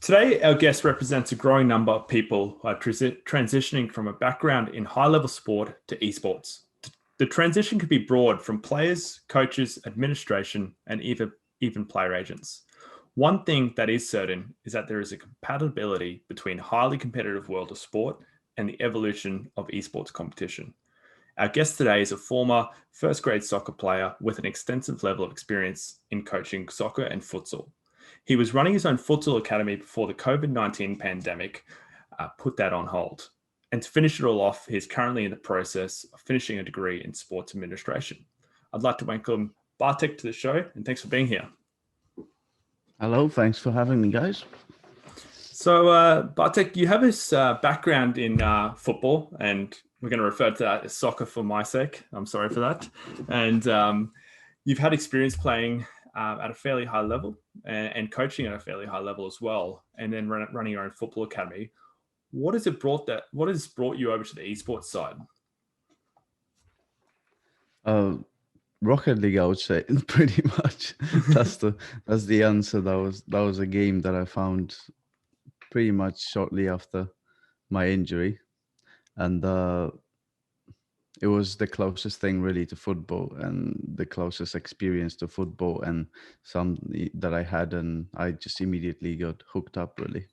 Today, our guest represents a growing number of people who are transitioning from a background in high-level sport to esports. The transition could be broad from players, coaches, administration, and even player agents. One thing that is certain is that there is a compatibility between highly competitive world of sport and the evolution of esports competition. Our guest today is a former first grade soccer player with an extensive level of experience in coaching soccer and futsal. He was running his own futsal academy before the COVID-19 pandemic put that on hold. And to finish it all off, he's currently in the process of finishing a degree in sports administration. I'd like to welcome Bartek to the show, and thanks for being here. Hello, thanks for having me, guys. So, Bartek, you have this background in football, and we're going to refer to that as soccer for my sake. I'm sorry for that. And you've had experience playing at a fairly high level and coaching at a fairly high level as well, and then running your own football academy. What has brought you over to the esports side? Rocket League, I would say, pretty much. that's the answer. That was a game that I found pretty much shortly after my injury, and it was the closest thing really to football and the closest experience to football and some that I had, and I just immediately got hooked up really,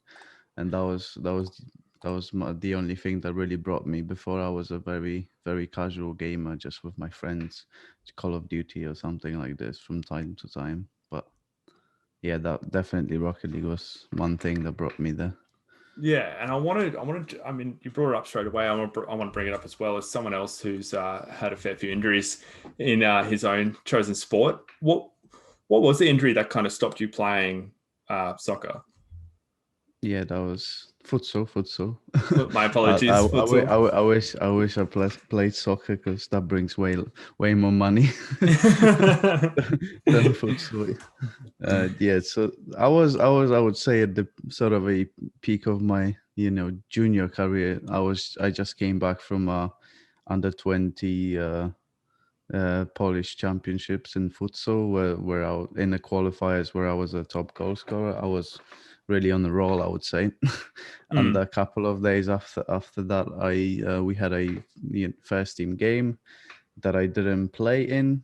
and that was the only thing that really brought me. Before, I was a very, very casual gamer, just with my friends, Call of Duty or something like this from time to time. But yeah, that definitely Rocket League was one thing that brought me there. Yeah, and I mean, you brought it up straight away. I want to bring it up as well as someone else who's had a fair few injuries in his own chosen sport. What was the injury that kind of stopped you playing soccer? Yeah, that was futsal. My apologies. Futsal. I wish I played soccer, because that brings way more money than futsal. Yeah, so I would say at the sort of a peak of my junior career. I just came back from under 20 Polish championships in futsal, where in the qualifiers where I was a top goal scorer. I was really on the roll, I would say. And a couple of days after that, we had a first team game that I didn't play in,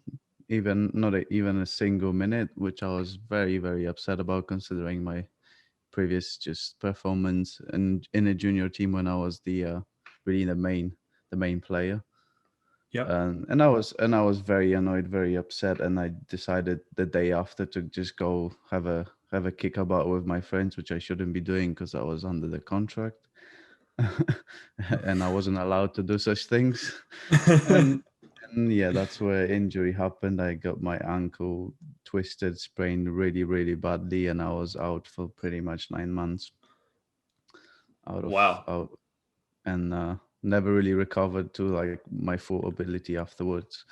even not even a single minute, which I was very, very upset about, considering my previous just performance and in a junior team when I was really the main player. Yeah. And I was very annoyed, very upset, and I decided the day after to just go have a kickabout with my friends, which I shouldn't be doing because I was under the contract, and I wasn't allowed to do such things. and, and yeah, that's where injury happened. I got my ankle twisted, sprained really, really badly, and I was out for pretty much 9 months. Wow. Out and never really recovered to like my full ability afterwards.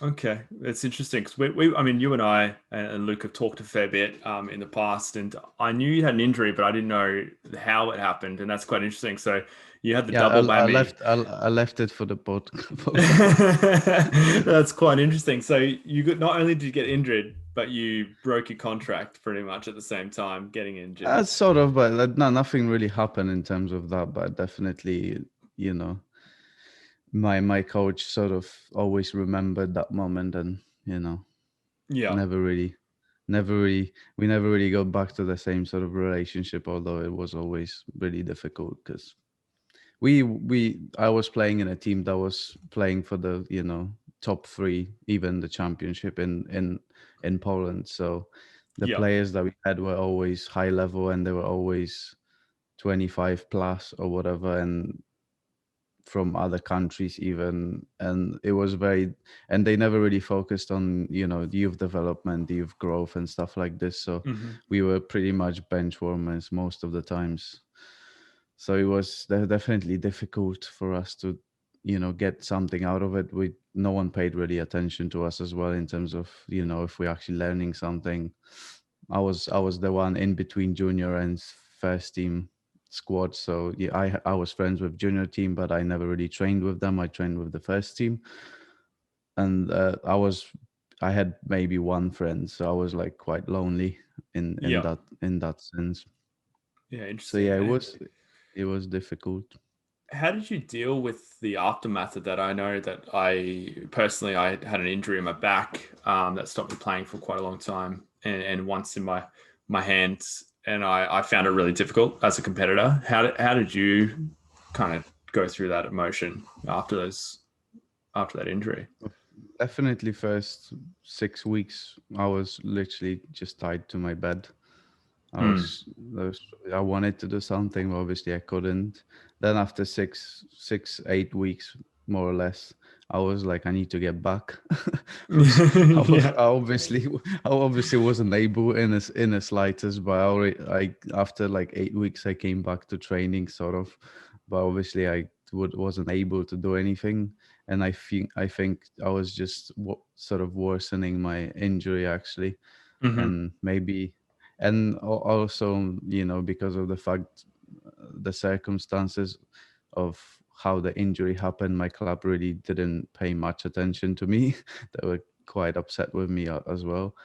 Okay, that's interesting because I mean, you and I and Luke have talked a fair bit in the past, and I knew you had an injury, but I didn't know how it happened, and that's quite interesting. So you had the double whammy. I left it for the boat. That's quite interesting. So not only did you get injured, but you broke your contract pretty much at the same time, getting injured. Sort of, but no, nothing really happened in terms of that. But definitely, my coach sort of always remembered that moment, and Yeah. we never really got back to the same sort of relationship, although it was always really difficult because I was playing in a team that was playing for the top three, even the championship in Poland. So the Yeah. players that we had were always high level, and they were always 25 plus or whatever, and from other countries even. And it was and they never really focused on youth development, youth growth and stuff like this. So we were pretty much bench warmers most of the times. So it was definitely difficult for us to get something out of it. No one paid really attention to us as well, in terms of if we're actually learning something. I was the one in between junior and first team squad. So yeah, I was friends with junior team, but I never really trained with them. I trained with the first team, and I had maybe one friend, so I was like quite lonely in Yeah. that sense. Yeah, So interesting. yeah, it was difficult. How did you deal with the aftermath of that? I know that I had an injury in my back that stopped me playing for quite a long time, and once in my hands, and I found it really difficult as a competitor. How did you kind of go through that emotion after that injury? Definitely first 6 weeks, I was literally just tied to my bed. I Mm. was, I was, I wanted to do something, but obviously I couldn't. Then after 8 weeks, more or less, I was like, I need to get back. Yeah. I obviously wasn't able in the slightest, but I after like 8 weeks, I came back to training sort of, but obviously wasn't able to do anything, and I think I was just sort of worsening my injury actually, Hmm. and maybe and also because of the fact the circumstances of how the injury happened, my club really didn't pay much attention to me. They were quite upset with me as well.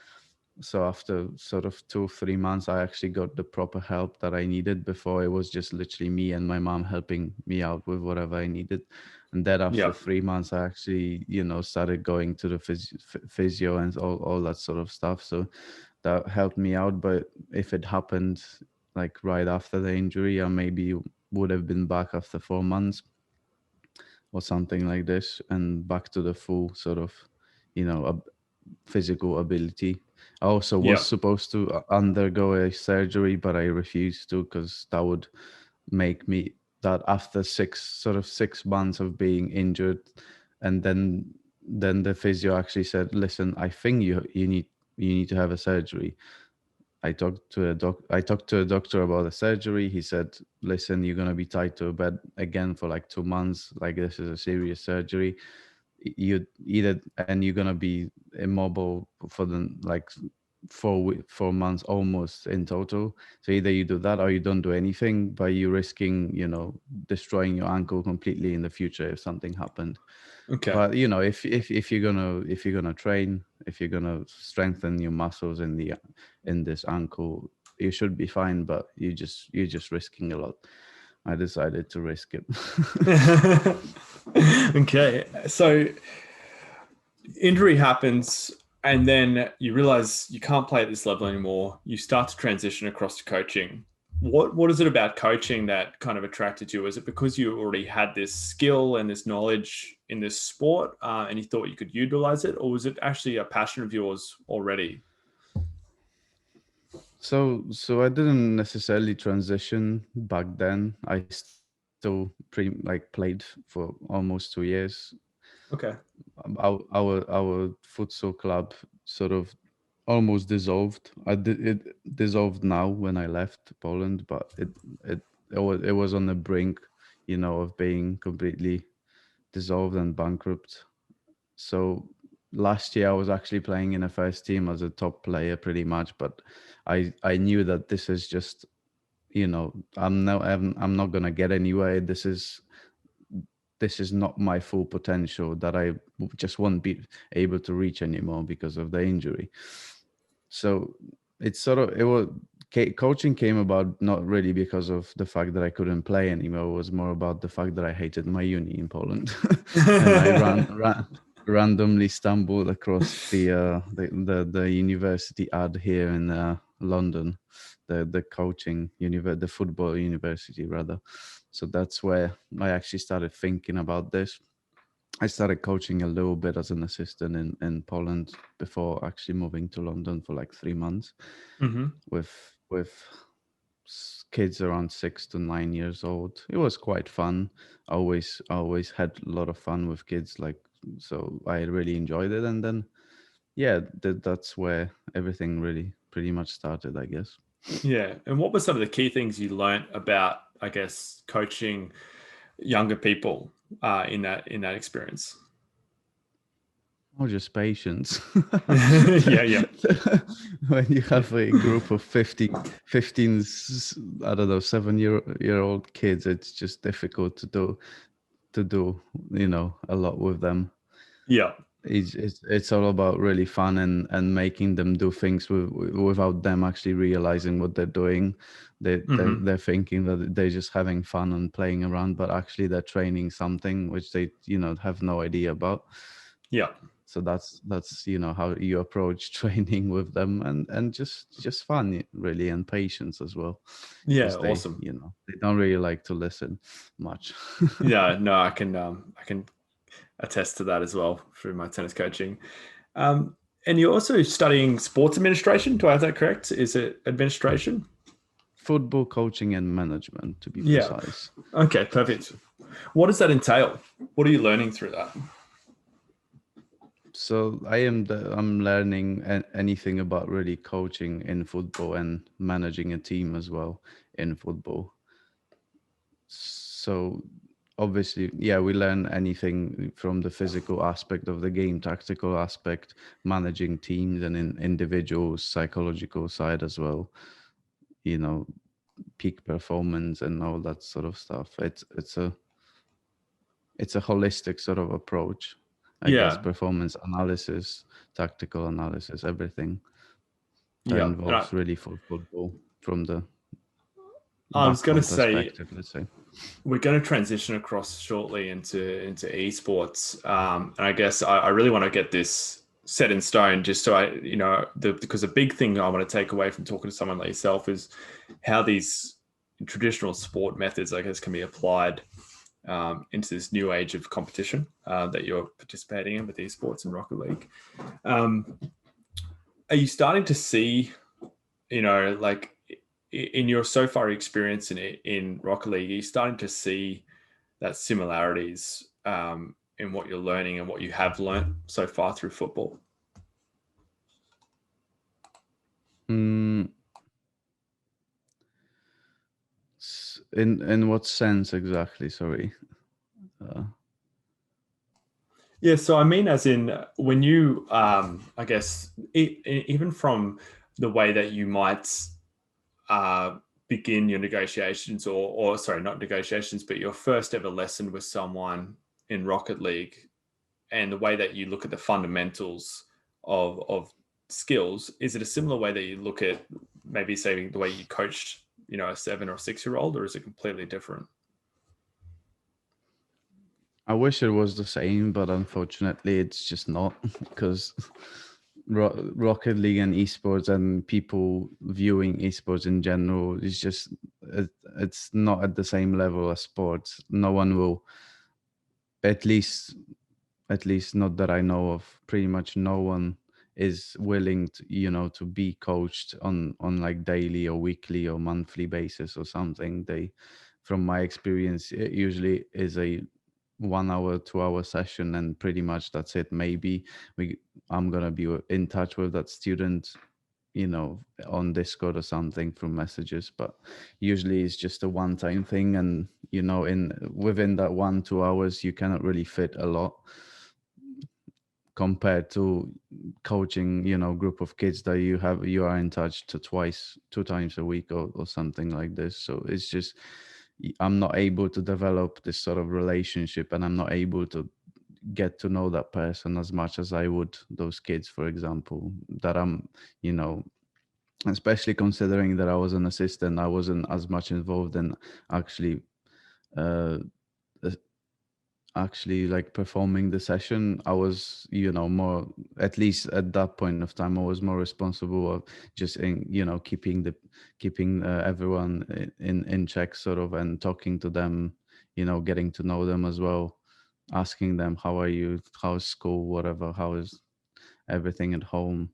So after sort of 2 3 months, I actually got the proper help that I needed. Before, it was just literally me and my mom helping me out with whatever I needed. And then after Yeah. 3 months, I actually started going to the physio and all that sort of stuff. So that helped me out. But if it happened like right after the injury, I maybe would have been back after 4 months or something like this, and back to the full sort of physical ability. I also was Yeah. supposed to undergo a surgery, but I refused to, because that would make me, that after 6 months of being injured, and then the physio actually said, listen, I think you need to have a surgery. I talked to a doctor about the surgery. He said, listen, you're going to be tied to a bed again for like 2 months. Like, this is a serious surgery. You either, and you're going to be immobile for the like 4 months almost in total. So either you do that or you don't do anything, but you're risking, destroying your ankle completely in the future if something happened. Okay. But if you're gonna train, if you're gonna strengthen your muscles in this ankle, you should be fine. But you're just risking a lot. I decided to risk it. Okay. So injury happens, and then you realize you can't play at this level anymore. You start to transition across to coaching. What is it about coaching that kind of attracted you? Is it because you already had this skill and this knowledge in this sport, and you thought you could utilize it, or was it actually a passion of yours already? So I didn't necessarily transition back then. I still pretty like played for almost 2 years. Okay. Our futsal club sort of almost dissolved. It dissolved now when I left Poland, but it it was on the brink, of being completely dissolved and bankrupt. So last year I was actually playing in a first team as a top player pretty much, but I knew that this is just, I'm not gonna get anywhere. This is not my full potential, that I just won't be able to reach anymore because of the injury. So coaching came about not really because of the fact that I couldn't play anymore. It was more about the fact that I hated my uni in Poland, and I randomly stumbled across the university ad here in London, the the football university rather. So that's where I actually started thinking about this. I started coaching a little bit as an assistant in Poland before actually moving to London for like 3 months Hmm. with kids around 6 to 9 years old. It was quite fun. I always had a lot of fun with kids, like, so I really enjoyed it. And then yeah, that's where everything really pretty much started, I guess. Yeah. And what were some of the key things you learnt about, I guess, coaching younger people in that experience? Or just patience. Yeah. Yeah. When you Yeah. have a group of 15, I don't know, 7 year old kids, it's just difficult to do, a lot with them. Yeah. It's all about really fun and making them do things without them actually realizing what they're doing. They're thinking that they're just having fun and playing around, but actually they're training something which they have no idea about. Yeah. So that's how you approach training with them, and just fun really, and patience as well, Yeah. because they Awesome. they don't really like to listen much. Yeah. No, I can attest to that as well through my tennis coaching. And you're also studying sports administration. Do I have that correct? Is it administration? Football coaching and management, to be Yeah. precise. Okay, perfect. What does that entail? What are you learning through that? So I'm learning anything about really coaching in football and managing a team as well in football. So obviously, yeah, we learn anything from the physical aspect of the game, tactical aspect, managing teams, and in individual psychological side as well. You know, peak performance and all that sort of stuff. It's a holistic sort of approach, I guess. Yeah. Performance analysis, tactical analysis, everything that Yeah. And involves really for football from the I was going to background say perspective, let's say. we're going to transition across shortly into esports, and I guess I really want to get this set in stone, just so because a big thing I want to take away from talking to someone like yourself is how these traditional sport methods, I guess, can be applied into this new age of competition that you're participating in with esports and Rocket League. Are you starting to see, like in your so far experience in Rocket League, are you starting to see that similarities in what you're learning and what you have learned so far through football? In what sense exactly? Sorry. Yeah, so I mean, as in when you, I guess, even from the way that you might begin your negotiations, or sorry, not negotiations, but your first ever lesson with someone in Rocket League, and the way that you look at the fundamentals of skills, is it a similar way that you look at maybe say the way you coached, a 7 or 6-year-old, or is it completely different? I wish it was the same, but unfortunately, it's just not, because Rocket League and esports and people viewing esports in general is just it's not at the same level as sports. No one will, at least not that I know of. Pretty much no one is willing to to be coached on like daily or weekly or monthly basis or something. They, from my experience, it usually is a 1 hour 2 hour session, and pretty much that's it. Maybe I'm gonna be in touch with that student on Discord or something through messages, but usually it's just a one-time thing. And in within that 1 2 hours you cannot really fit a lot, compared to coaching group of kids that you are in touch to 2 times a week, or something like this. So it's just, I'm not able to develop this sort of relationship, and I'm not able to get to know that person as much as I would those kids, for example, that I'm you know especially considering that I was an assistant. I wasn't as much involved in actually uh like performing the session. I was more, at least at that point of time, I was more responsible of just in keeping everyone in check, sort of, and talking to them, getting to know them as well, asking them, how are you, how's school, whatever, how is everything at home,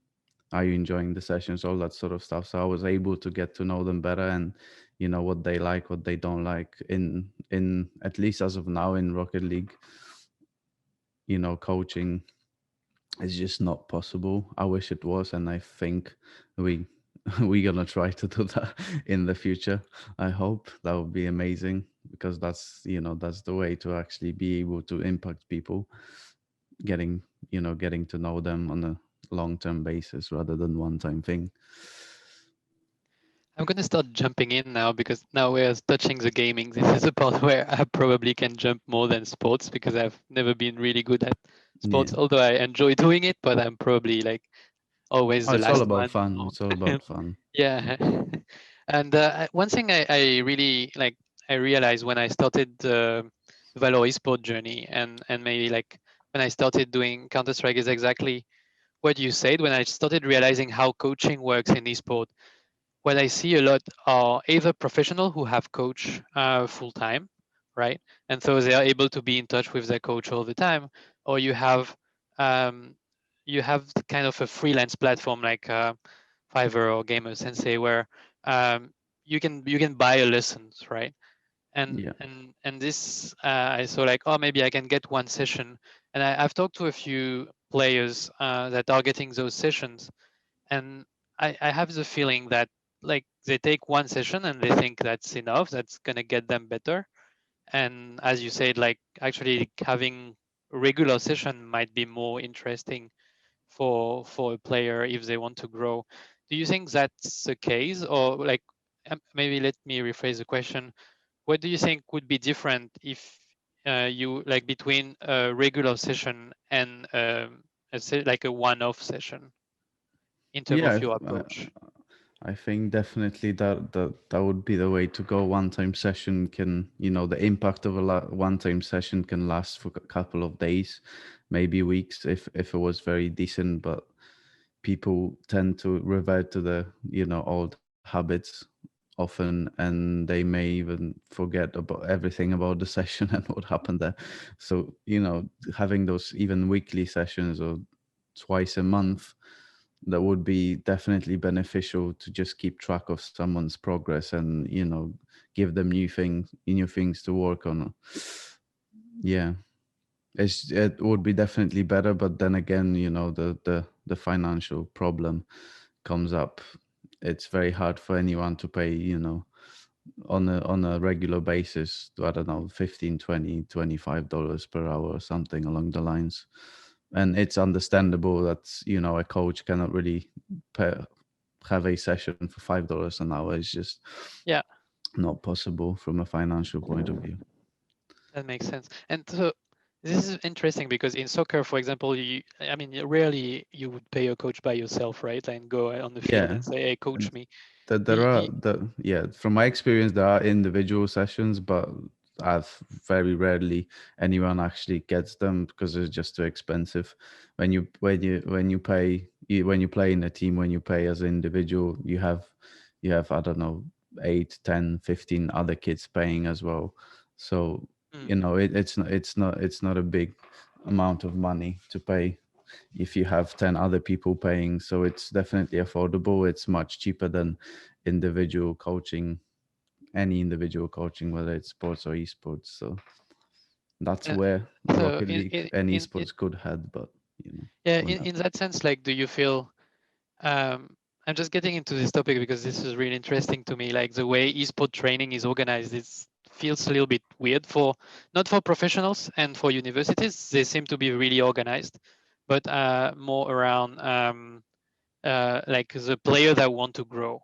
are you enjoying the sessions, all that sort of stuff. So I was able to get to know them better, and what they like, what they don't like, in at least as of now in Rocket League. Coaching is just not possible. I wish it was, and I think we we're gonna try to do that in the future. I hope that would be amazing, because that's the way to actually be able to impact people, getting getting to know them on a long-term basis rather than one-time thing. I'm going to start jumping in now, because now we're touching the gaming. This is a part where I probably can jump more than sports, because I've never been really good at sports, although I enjoy doing it, but I'm probably like always the It's all last about one. fun. It's all about fun. Yeah. And one thing I really like, I realized when I started the Valor esport journey, and maybe like when I started doing Counter-Strike, is exactly what you said. When I started realizing how coaching works in esport, what I see a lot are either professional who have coach full time, right? And so they are able to be in touch with their coach all the time, or um, you have kind of a freelance platform like Fiverr or Gamer Sensei, where um, you can buy a lessons, right? And Yeah. and this I saw like, oh, maybe I can get one session, and I've talked to a few players that are getting those sessions, and I have the feeling that like they take one session and they think that's enough, that's gonna get them better. And as you said, like actually having a regular session might be more interesting for a player if they want to grow. Do you think that's the case, or like maybe let me rephrase the question? What do you think would be different if you like between a regular session and like a one-off session in terms Yeah, of your approach? I think definitely that would be the way to go. One-time session can, the impact of a one-time session can last for a couple of days, maybe weeks if it was very decent. But people tend to revert to the, old habits often, and they may even forget about everything about the session and what happened there. So, having those even weekly sessions or twice a month, that would be definitely beneficial to just keep track of someone's progress and give them new things to work on. Yeah, it would be definitely better, but then again, the financial problem comes up. It's very hard for anyone to pay, on a regular basis, I don't know, 15, 20, $25 per hour or something along the lines. And it's understandable that, a coach cannot really pay, have a session for $5 an hour. It's just Yeah, not possible from a financial point of view. that makes sense. And so this is interesting because in soccer, for example, I mean, rarely you would pay a coach by yourself, right? And go on the field Yeah. and say, "Hey, coach me." That Y- there are y- yeah, from my experience there are individual sessions, but I've very rarely anyone actually gets them because it's just too expensive. When you play in a team, when you play as an individual, you have I don't know, 8, 10, 15 other kids paying as well. So Mm. it's not a big amount of money to pay if you have 10 other people paying. So it's definitely affordable. It's much cheaper than individual coaching, any individual coaching, whether it's sports or esports. So that's Uh, where so Rocket League and in esports could head, but yeah, we're not. in that sense, like, do you feel? Um, I'm just getting into this topic because this is really interesting to me. Like the way esport training is organized, it feels a little bit weird for not for professionals and for universities. They seem to be really organized, but more around like the player that want to grow,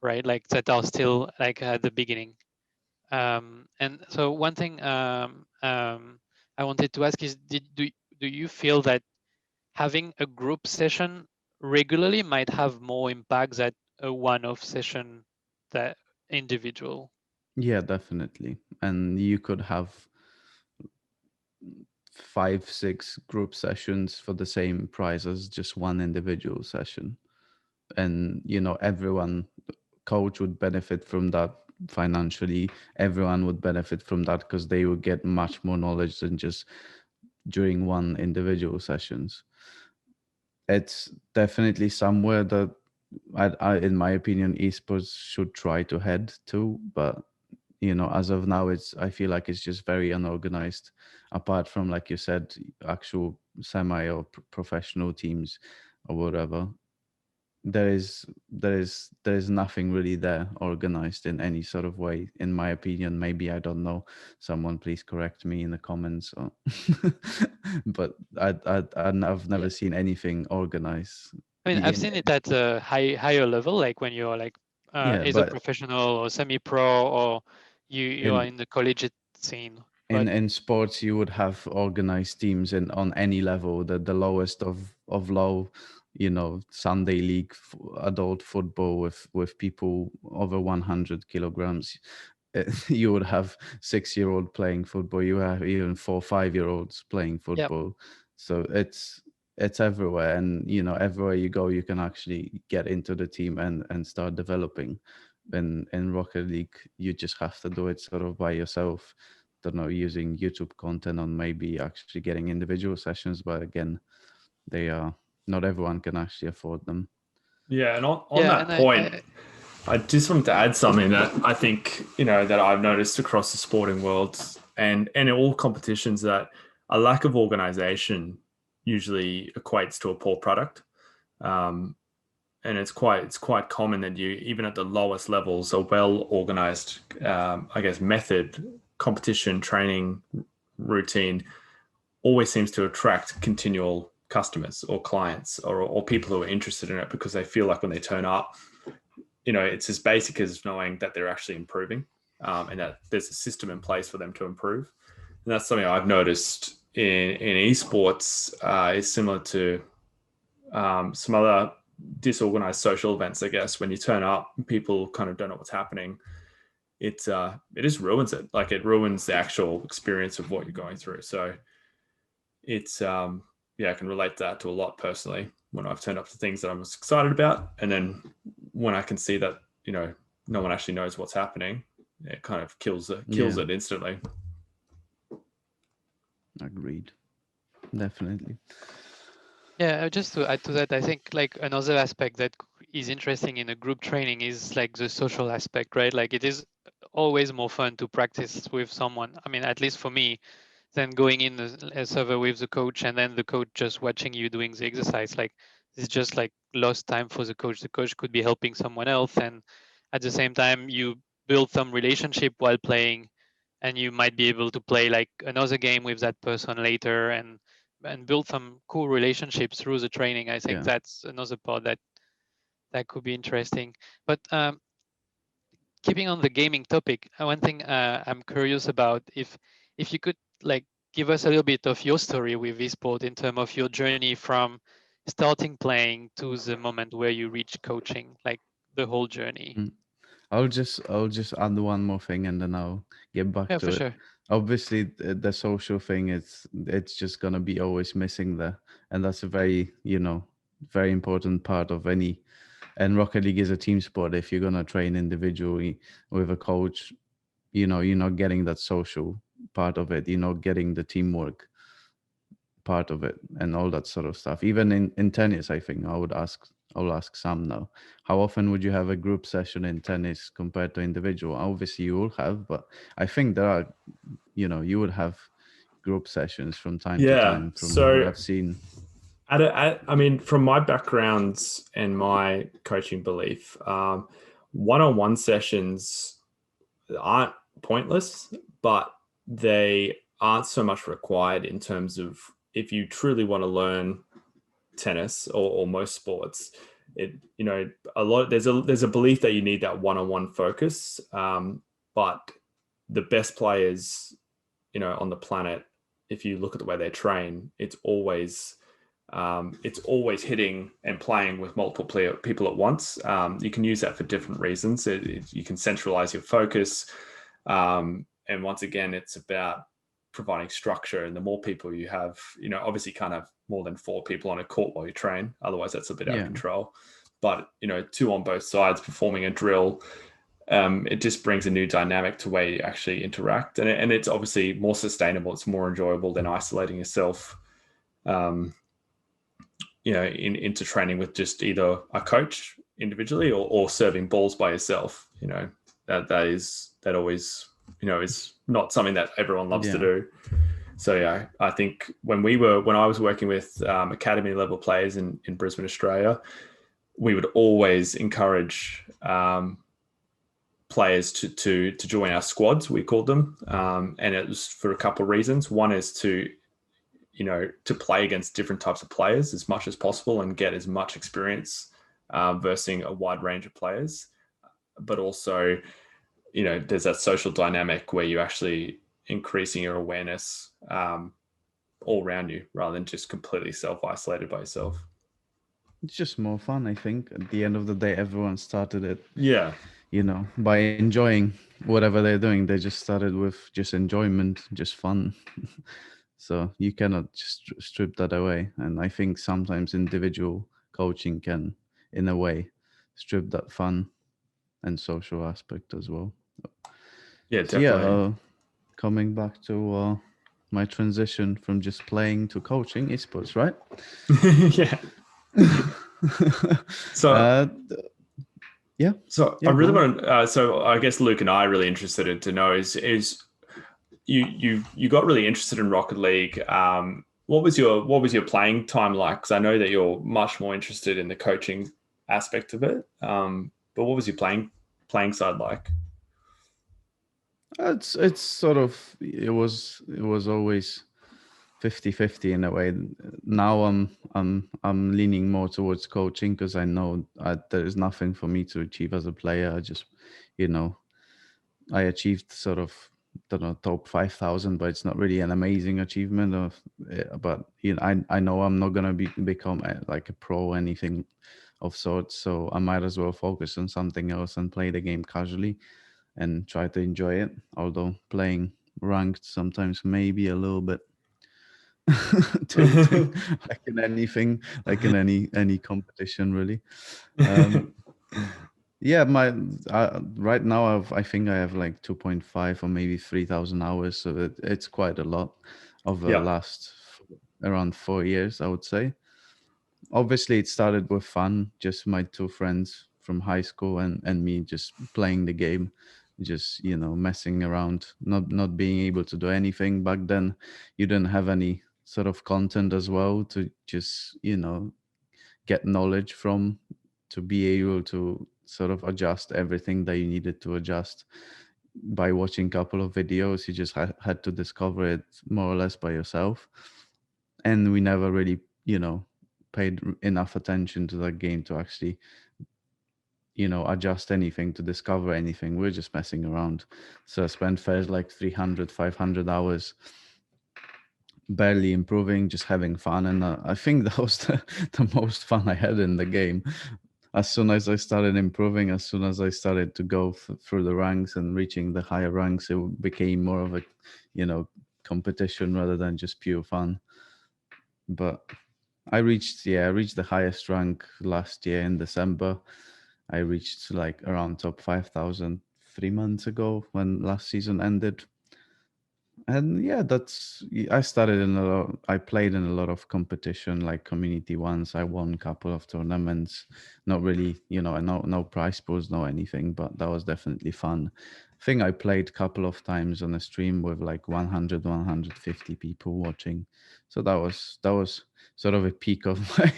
right? Like that are still like at the beginning. And so one thing I wanted to ask is, do you feel that having a group session regularly might have more impact than a one-off session that individual? Yeah, definitely. And you could have 5, 6 group sessions for the same price as just one individual session. And everyone, coach would benefit from that financially. Everyone would benefit from that because they would get much more knowledge than just during one individual sessions. It's definitely somewhere that in my opinion, esports should try to head to, but as of now, I feel like it's just very unorganized. Apart from, like you said, actual semi or professional teams or whatever, there is nothing really there organized in any sort of way, in my opinion. Maybe I don't know, someone please correct me in the comments or but I've Yeah, never seen anything organized. I mean, I've in, seen it at a higher level, like when you're like yeah, either but professional or semi-pro, or you are in in the collegiate scene. in sports you would have organized teams on any level, the lowest of low, Sunday league adult football with people over 100 kilograms. You would have 6-year-old playing football, you have even 4 or 5-year-olds playing Yep. football. So it's everywhere, and everywhere you go you can actually get into the team and start developing. In Rocket League you just have to do it sort of by yourself. Don't know, using YouTube content on maybe actually getting individual sessions, but again, they are not everyone can actually afford them. Yeah, and on Yeah, that and point, I just wanted to add something that I think, that I've noticed across the sporting world and in all competitions, that a lack of organization usually equates to a poor product. And it's quite common that you, even at the lowest levels, a well organized, method, competition, training, routine always seems to attract continual customers or clients or people who are interested in it, because they feel like when they turn up, it's as basic as knowing that they're actually improving, and that there's a system in place for them to improve. And that's something I've noticed in esports, is similar to some other disorganized social events, I guess. When you turn up, people kind of don't know what's happening. It just ruins it. Like, it ruins the actual experience of what you're going through. So it's I can relate that to a lot personally when I've turned up to things that I'm excited about, and then when I can see that no one actually knows what's happening, it kind of kills it instantly. Agreed, definitely. Yeah, just to add to that, I think like another aspect that is interesting in a group training is like the social aspect, right? Like, it is always more fun to practice with someone. I mean, at least for me, than going in a server with the coach and then the coach just watching you doing the exercise. Like, it's just like lost time for the coach. The coach could be helping someone else, and at the same time, you build some relationship while playing, and you might be able to play like another game with that person later, and build some cool relationships through the training. I think Yeah. that's another part that could be interesting. But keeping on the gaming topic, one thing I'm curious about, if you could like give us a little bit of your story with esport in terms of your journey from starting playing to the moment where you reach coaching, like the whole journey. Mm. I'll just add one more thing and then I'll get back Yeah, to for it. sure. Obviously, the social thing, it's just gonna be always missing there, and that's a very very important part of any. And Rocket League is a team sport. If you're gonna train individually with a coach, you're not getting that social part of it. You're not getting the teamwork part of it and all that sort of stuff. Even in tennis, I think I'll ask Sam now. How often would you have a group session in tennis compared to individual? Obviously you will have, but I think there are, you would have group sessions from time to Yeah. time from what So I've seen. I mean, from my backgrounds and my coaching belief, one-on-one sessions aren't pointless, but they aren't so much required in terms of, if you truly want to learn tennis or most sports, there's a belief that you need that one-on-one focus, but the best players on the planet, if you look at the way they train, it's always hitting and playing with multiple people at once. You can use that for different reasons. You can centralize your focus, and once again, it's about providing structure. And the more people you have, obviously you can't have more than 4 people on a court while you train, otherwise that's a bit out of control. But 2 on both sides performing a drill, it just brings a new dynamic to where you actually interact, and it's obviously more sustainable. It's more enjoyable than isolating yourself, into training with just either a coach individually or serving balls by yourself. That always is not something that everyone loves to do. So yeah, I think when I was working with academy level players in Brisbane, Australia, we would always encourage players to join our squads, we called them, and it was for a couple of reasons. One is to play against different types of players as much as possible and get as much experience versing a wide range of players. But also, there's that social dynamic where you actually increasing your awareness all around you rather than just completely self-isolated by yourself. It's just more fun, I think. At the end of the day, everyone started it, Yeah. By enjoying whatever they're doing. They just started with just enjoyment, just fun. So you cannot just strip that away. And I think sometimes individual coaching can, in a way, strip that fun and social aspect as well. Yeah, So definitely. coming back to my transition from just playing to coaching esports, right? Yeah. So uh, yeah. So I Yeah, go really on. want. So I guess Luke and I are really interested to know is you got really interested in Rocket League. What was your playing time like? Because I know that you're much more interested in the coaching aspect of it. But what was your playing side like? It's sort of, it was always 50-50 in a way. Now I'm leaning more towards coaching because I know there is nothing for me to achieve as a player. I just, you know, I achieved sort of, don't know, top 5,000, but it's not really an amazing achievement. But I know I'm not gonna become like a pro or anything of sorts. So I might as well focus on something else and play the game casually and try to enjoy it. Although playing ranked sometimes maybe a little bit tempting, like in anything, like in any competition, really. Um, yeah, right now I think I have like 2.5 or maybe 3,000 hours, so it's quite a lot over the Yeah. last around 4 years, I would say. Obviously, it started with fun, just my two friends from high school and me just playing the game, just messing around, not being able to do anything. Back then you didn't have any sort of content as well to just get knowledge from, to be able to sort of adjust everything that you needed to adjust by watching a couple of videos. You just had to discover it more or less by yourself. And we never really paid enough attention to that game to actually adjust anything, to discover anything. We're just messing around. So I spent first like 300, 500 hours barely improving, just having fun. And I think that was the most fun I had in the game. As soon as I started improving, as soon as I started to go through the ranks and reaching the higher ranks, it became more of a competition rather than just pure fun. But I reached the highest rank last year in December. I reached like around top 5,000 3 months ago when last season ended. And yeah, I played in a lot of competition, like community ones. I won a couple of tournaments. Not really, no prize pools, no anything, but that was definitely fun. I think I played a couple of times on a stream with like 100, 150 people watching. So that was sort of a peak of my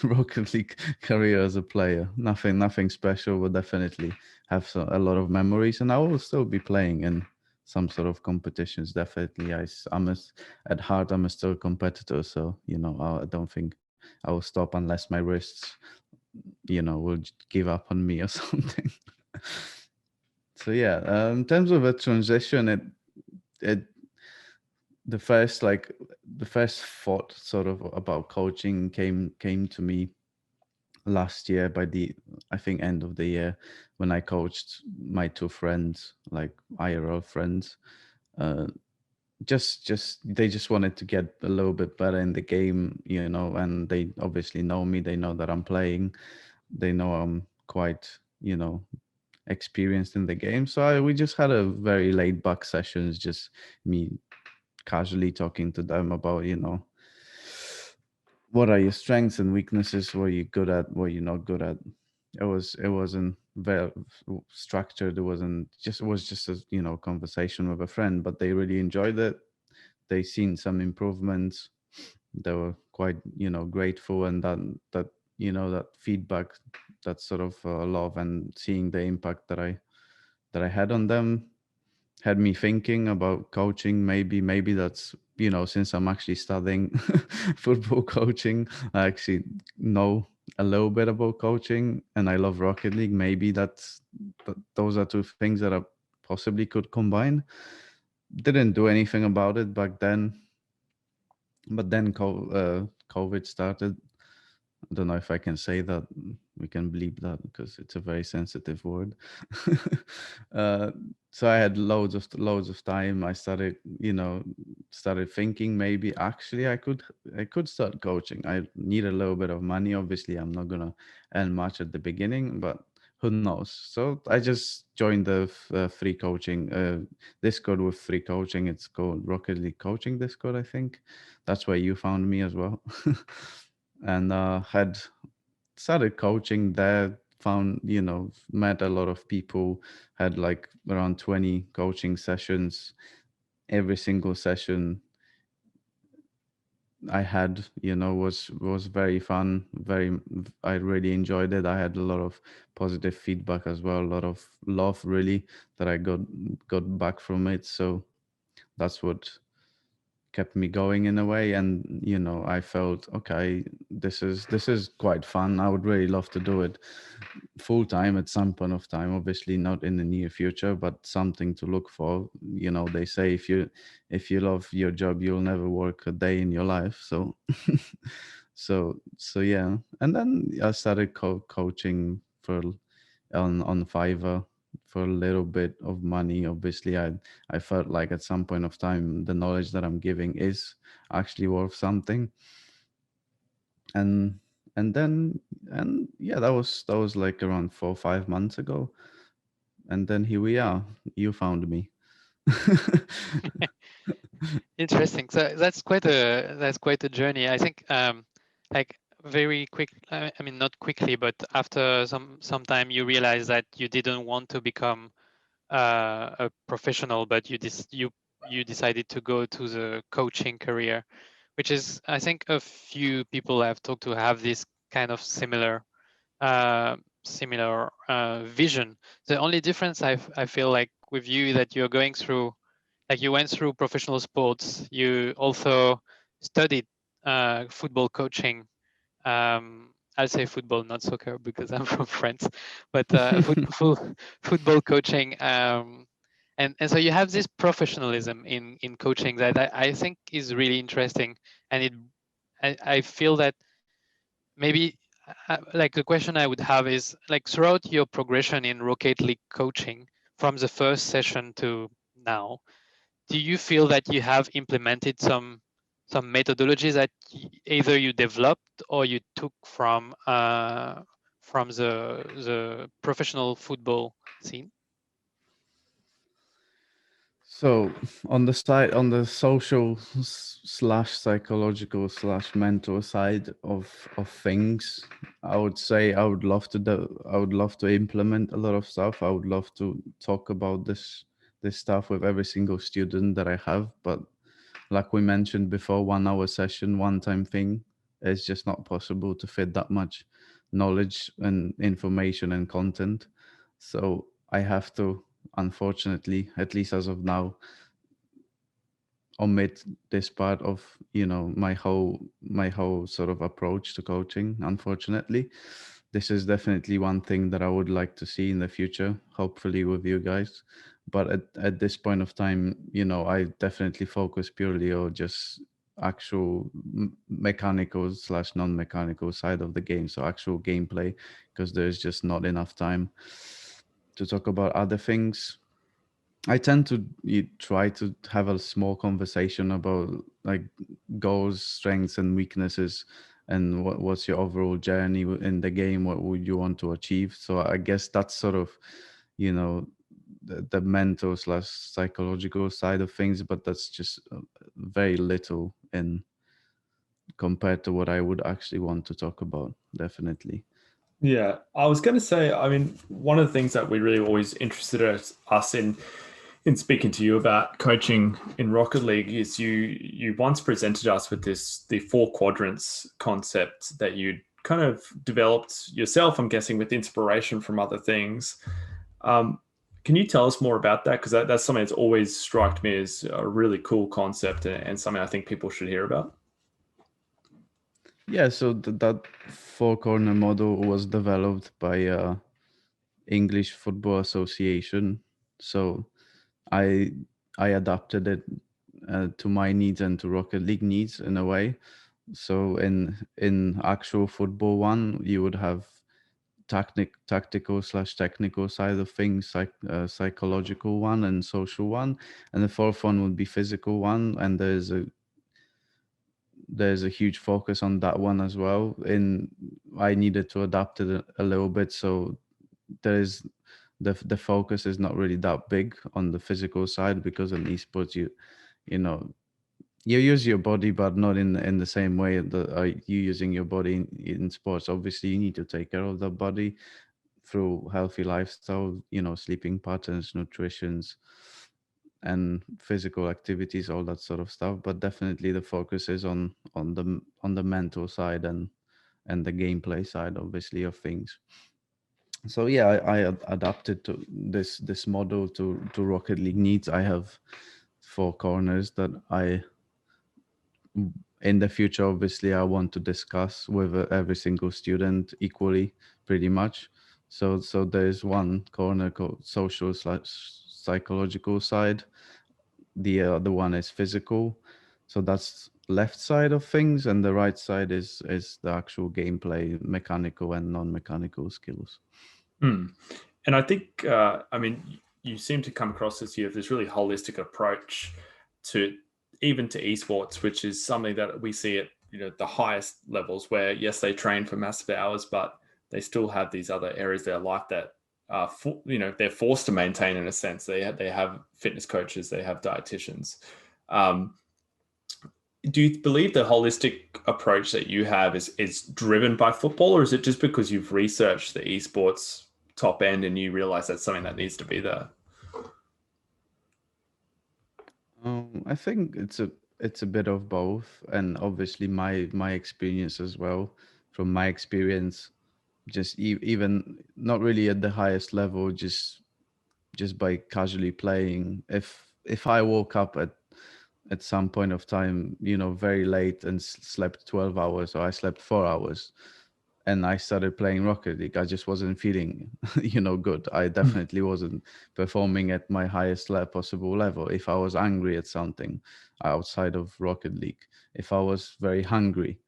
Rocket League career as a player. Nothing special, but definitely have a lot of memories, and I will still be playing in some sort of competitions. Definitely, at heart I'm a still competitor, so I don't think I will stop unless my wrists will give up on me or something. So yeah, in terms of a transition, it the first thought sort of about coaching came to me last year by the, I think, end of the year, when I coached my two friends, like IRL friends. uh, just they just wanted to get a little bit better in the game, and they obviously know me. They know that I'm playing. They know I'm quite experienced in the game. So we just had a very laid back sessions, just me casually talking to them about what are your strengths and weaknesses, what you're good at, what you're not good at. It wasn't very structured. It was just a conversation with a friend, but they really enjoyed it. They seen some improvements. They were quite grateful, and that feedback, that sort of love, and seeing the impact that I had on them, had me thinking about coaching. Maybe that's, since I'm actually studying football coaching, I actually know a little bit about coaching, and I love Rocket League. Maybe those are two things that I possibly could combine. didn't do anything about it back then. But then COVID started. I don't know if I can say that. We can bleep that because it's a very sensitive word. uh, so I had loads of time. I started, started thinking maybe actually I could start coaching. I need a little bit of money. Obviously, I'm not gonna earn much at the beginning, but who knows? So I just joined the free coaching Discord with free coaching. It's called Rocket League Coaching Discord, I think. That's where you found me as well. And had started coaching there, found, met a lot of people, had like around 20 coaching sessions. Every single session I had, was very fun. I really enjoyed it. I had a lot of positive feedback as well, a lot of love really that I got back from it. So that's what kept me going in a way. And I felt, okay, this is quite fun. I would really love to do it full time at some point of time, obviously not in the near future, but something to look for. They say if you love your job, you'll never work a day in your life. So so yeah. And then I started coaching on Fiverr for a little bit of money. Obviously, I felt like at some point of time the knowledge that I'm giving is actually worth something. And then and yeah, that was like around 4 or 5 months ago. And then here we are. You found me. Interesting. So that's quite a journey. I think like very quick. I mean, not quickly, but after some time, you realize that you didn't want to become a professional, but you decided to go to the coaching career, which is, I think, a few people I've talked to have this kind of similar vision. The only difference I feel like with you that you're going through, like you went through professional sports, you also studied football coaching. I'll say football, not soccer, because I'm from France, but football coaching. And so you have this professionalism in coaching that I think is really interesting, and I feel that maybe like the question I would have is, like, throughout your progression in Rocket League coaching from the first session to now, do you feel that you have implemented some methodologies that either you developed or you took from the professional football scene? So on the social slash psychological slash mental side of things, I would say I would love to implement a lot of stuff. I would love to talk about this stuff with every single student that I have. But like we mentioned before, 1 hour session, one time thing, it's just not possible to fit that much knowledge and information and content. So I have to, unfortunately, at least as of now, omit this part of my whole sort of approach to coaching. Unfortunately, this is definitely one thing that I would like to see in the future, hopefully with you guys. But at this point of time, I definitely focus purely on just actual mechanical slash non-mechanical side of the game, so actual gameplay, because there's just not enough time to talk about other things. I tend to try to have a small conversation about like goals, strengths, and weaknesses, and what's your overall journey in the game. What would you want to achieve? So I guess that's sort of, you know, the mental slash psychological side of things, but that's just very little in compared to what I would actually want to talk about. Definitely. Yeah, I was going to say, I mean, one of the things that we really always interested us in speaking to you about coaching in Rocket League is you once presented us with the four quadrants concept that you kind of developed yourself, I'm guessing, with inspiration from other things. Can you tell us more about that? Because that's something that's always struck me as a really cool concept and something I think people should hear about. Yeah, so that four corner model was developed by English Football Association. So I I adapted it to my needs and to Rocket League needs in a way. So in actual football one, you would have tactical slash technical side of things, psychological one and social one, and the fourth one would be physical one. And there's a huge focus on that one as well. In I needed to adapt it a little bit, so there's the focus is not really that big on the physical side, because in esports you know you use your body, but not in the same way that you using your body in sports. Obviously, you need to take care of the body through healthy lifestyle, sleeping patterns, nutritions, and physical activities, all that sort of stuff. But definitely, the focus is on the mental side and the gameplay side, obviously, of things. So yeah, I adapted to this model to Rocket League needs. I have four corners that in the future, obviously, I want to discuss with every single student equally, pretty much. So there's one corner called social slash psychological side. The other one is physical. So that's left side of things, and the right side is the actual gameplay, mechanical and non-mechanical skills. Hmm. And I think, I mean, you seem to come across as you have this really holistic approach to even to esports, which is something that we see at the highest levels, where yes, they train for massive hours, but they still have these other areas of their life that they're forced to maintain in a sense. They have fitness coaches, they have dietitians. Um, do you believe the holistic approach that you have is driven by football, or is it just because you've researched the esports top end and you realize that's something that needs to be there? I think it's a bit of both, and obviously my experience as well. From my experience, just even not really at the highest level, just by casually playing. If I woke up at some point of time, very late and slept 12 hours, or I slept 4 hours, and I started playing Rocket League, I just wasn't feeling, good. I definitely wasn't performing at my highest possible level. If I was angry at something outside of Rocket League, if I was very hungry,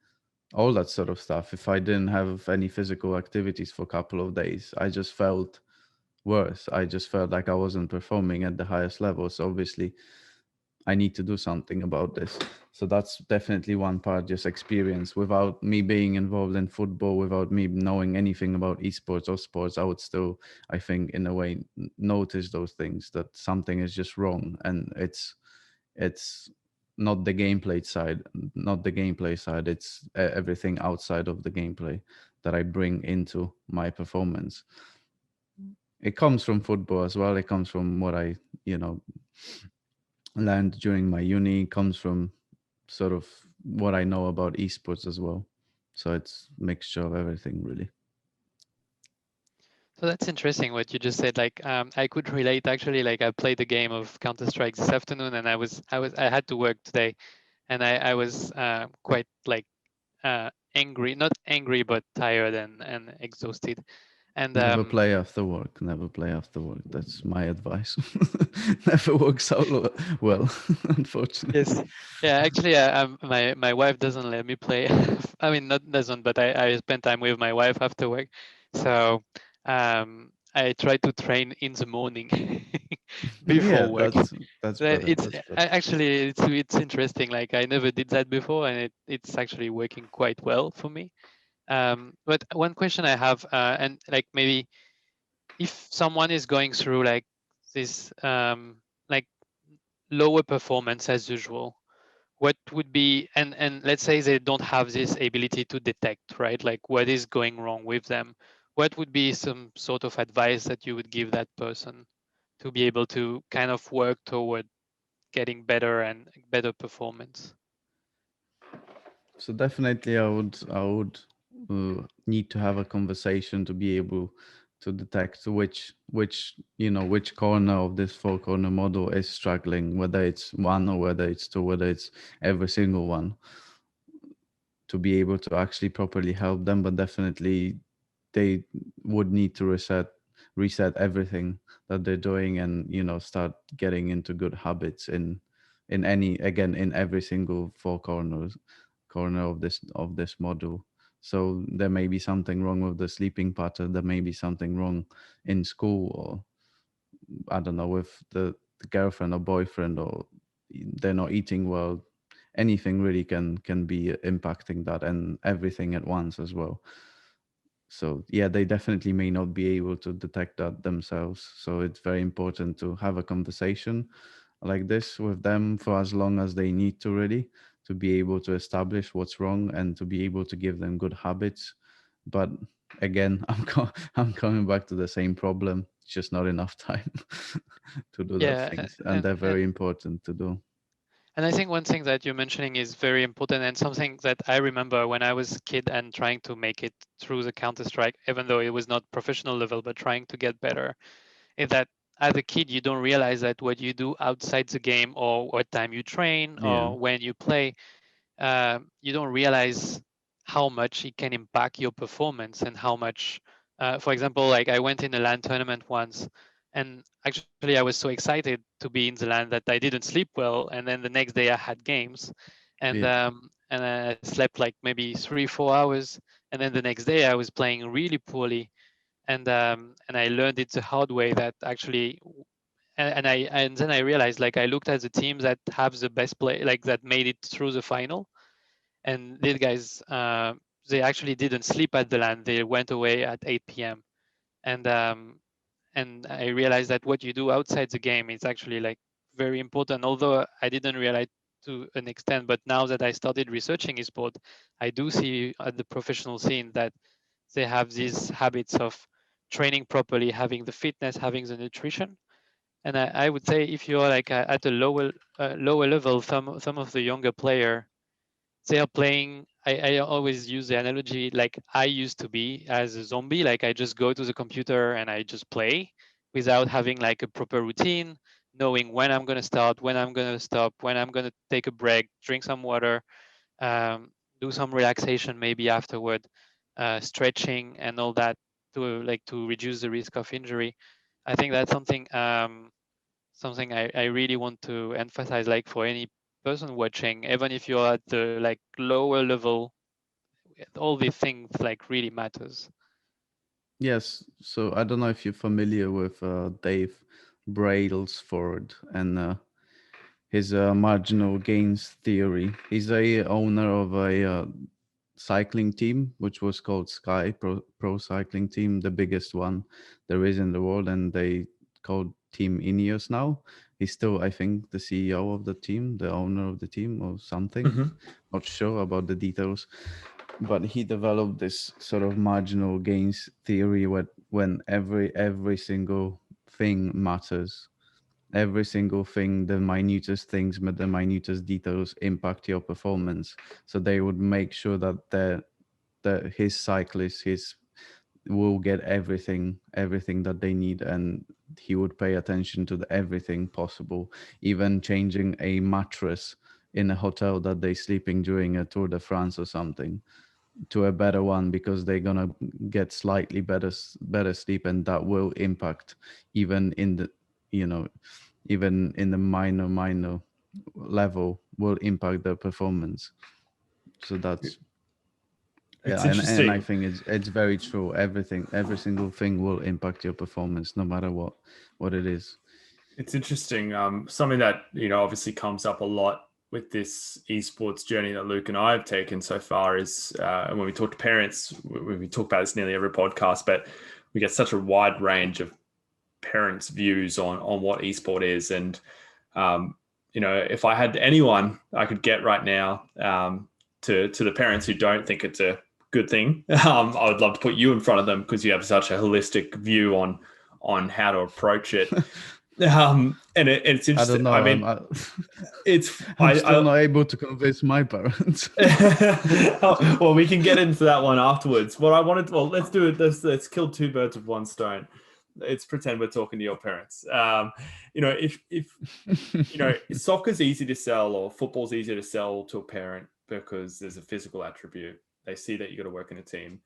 all that sort of stuff. If I didn't have any physical activities for a couple of days, I just felt worse. I just felt like I wasn't performing at the highest level. So obviously, I need to do something about this. So that's definitely one part, just experience. Without me being involved in football, without me knowing anything about esports or sports, I would still, I think, in a way, notice those things, that something is just wrong, and it's not the gameplay side, It's everything outside of the gameplay that I bring into my performance. It comes from football as well. It comes from what I, you know, learned during my uni, comes from sort of what I know about esports as well. So it's mixture of everything, really. So that's interesting what you just said. Like, I could relate actually. Like, I played a game of Counter-Strike this afternoon, and I had to work today, and I was quite like angry, not angry, but tired and exhausted. And Never play after work. Never play after work. That's my advice. Never works out well, unfortunately. yes, yeah. Actually, my wife doesn't let me play. I mean, not doesn't, but I spend time with my wife after work. So I try to train in the morning Yeah, before work. that's better. It's That's better. actually it's interesting. Like, I never did that before, and it's actually working quite well for me. But one question I have, and like maybe if someone is going through like this like lower performance as usual, what would be, and let's say they don't have this ability to detect, right, like what is going wrong with them, what would be some sort of advice that you would give that person to be able to kind of work toward getting better and better performance? So definitely, I would need to have a conversation to be able to detect which corner of this four corner model is struggling, whether it's one or whether it's two, whether it's every single one, to be able to actually properly help them. But definitely, they would need to reset everything that they're doing, and start getting into good habits in every single corner of this model. So there may be something wrong with the sleeping pattern, there may be something wrong in school, or I don't know, with the girlfriend or boyfriend, or they're not eating well. Anything really can be impacting that, and everything at once as well. So yeah, they definitely may not be able to detect that themselves. So it's very important to have a conversation like this with them for as long as they need to, really, to be able to establish what's wrong and to be able to give them good habits. But again, I'm coming back to the same problem. It's just not enough time to do that Yeah, things, and they're very important to do. and I think one thing that you're mentioning is very important, and something that I remember when I was a kid and trying to make it through the Counter-Strike, even though it was not professional level, but trying to get better, is that as a kid, you don't realize that what you do outside the game, or what time you train, Yeah, or when you play, you don't realize how much it can impact your performance, and how much, for example, like I went in a LAN tournament once, and actually I was so excited to be in the LAN that I didn't sleep well, and then the next day I had games, yeah, and I slept like maybe 3 4 hours, and then the next day I was playing really poorly, and I learned it the hard way that actually, and then I realized, like, I looked at the teams that have the best play, like that made it through the final, and these guys, they actually didn't sleep at the LAN. They went away at 8 p.m. and and I realized that what you do outside the game is actually like very important. Although I didn't realize to an extent, but now that I started researching esport, I do see at the professional scene that they have these habits of training properly, having the fitness, having the nutrition. And I would say if you're like at a lower level, some of the younger player, they are playing. I always use the analogy like I used to be as a zombie. Like I just go to the computer and I just play without having like a proper routine, knowing when I'm gonna start, when I'm gonna stop, when I'm gonna take a break, drink some water, um, do some relaxation maybe afterward, stretching and all that to reduce the risk of injury. I think that's something I really want to emphasize, like for any person watching, even if you're at the like lower level, all these things like really matters. yes. So I don't know if you're familiar with Dave Brailsford and his marginal gains theory. He's a owner of a cycling team, which was called Sky Pro Cycling Team, the biggest one there is in the world, and they called Team Ineos now. He's still, I think, the CEO of the team, the owner of the team, or something. Mhm. Not sure about the details, but he developed this sort of marginal gains theory when every single thing matters. Every single thing, the minutest things, but the minutest details impact your performance. So they would make sure that his cyclists his will get everything that they need, and he would pay attention to everything possible, even changing a mattress in a hotel that they sleeping during a Tour de France or something to a better one, because they're gonna get slightly better sleep, and that will impact even in the you know even in the minor level will impact their performance. So that's, It's yeah, and I interesting. think it's very true. Every single thing will impact your performance, no matter what it is. It's interesting. Something that obviously comes up a lot with this esports journey that Luke and I have taken so far is when we talk to parents. We talk about this nearly every podcast, but we get such a wide range of parents' views on what esport is. And if I had anyone I could get right now to the parents who don't think it's a good thing, I would love to put you in front of them because you have such a holistic view on how to approach it. And it's I don't interesting. I know. mean, it's I'm still not able to convince my parents. well, we can get into that one afterwards. What I wanted, well, let's do it. Let's kill two birds with one stone. Let's pretend we're talking to your parents. If soccer's easy to sell or football's easy to sell to a parent because there's a physical attribute. They see that you got to work in a team.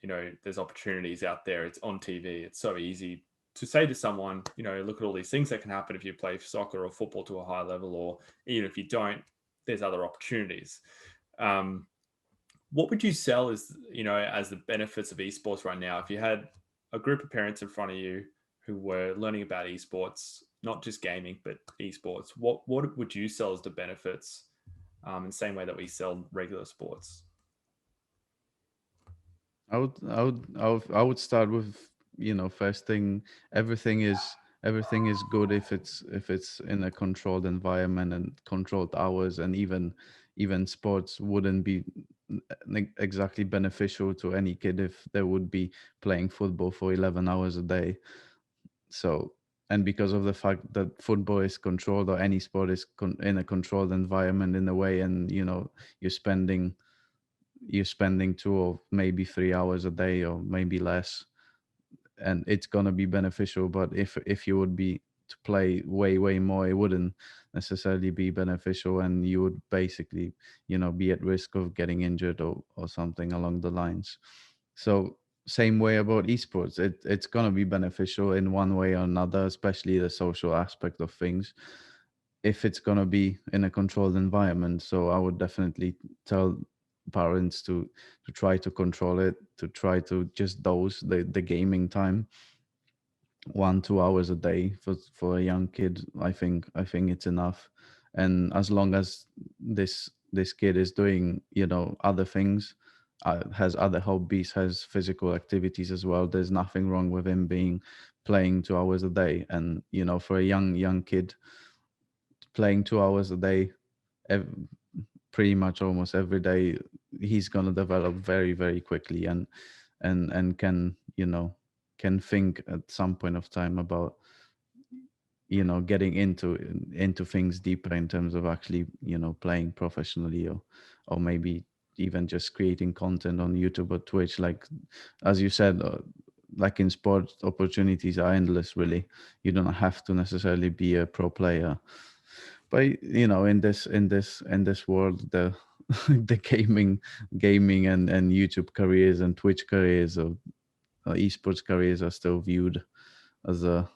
there's opportunities out there. It's on TV. It's so easy to say to someone, look at all these things that can happen if you play soccer or football to a high level, or even if you don't, there's other opportunities. What would you sell as the benefits of esports right now? If you had a group of parents in front of you who were learning about esports, not just gaming, but esports, what would you sell as the benefits in the same way that we sell regular sports? I would start with, first thing, everything is good if it's in a controlled environment and controlled hours, and even sports wouldn't be exactly beneficial to any kid if they would be playing football for 11 hours a day. So, and because of the fact that football is controlled, or any sport is in a controlled environment in a way, and you're spending 2 or maybe 3 hours a day, or maybe less, and it's going to be beneficial. But if you would be to play way more, it wouldn't necessarily be beneficial, and you would basically be at risk of getting injured or something along the lines. So same way about esports, it's going to be beneficial in one way or another, especially the social aspect of things, if it's going to be in a controlled environment. So I would definitely tell parents to try to control it, to try to just dose the gaming time, 1-2 hours a day for a young kid. I think it's enough. And as long as this kid is doing other things, has other hobbies, has physical activities as well, there's nothing wrong with him being playing 2 hours a day. And for a young kid, playing 2 hours a day, pretty much almost every day, he's going to develop very, very quickly, and can can think at some point of time about getting into things deeper in terms of actually playing professionally, or maybe even just creating content on YouTube or Twitch. Like, as you said, like in sport, opportunities are endless, really. You don't have to necessarily be a pro player, but in this world, the the gaming and YouTube careers and Twitch careers, or esports careers, are still viewed as a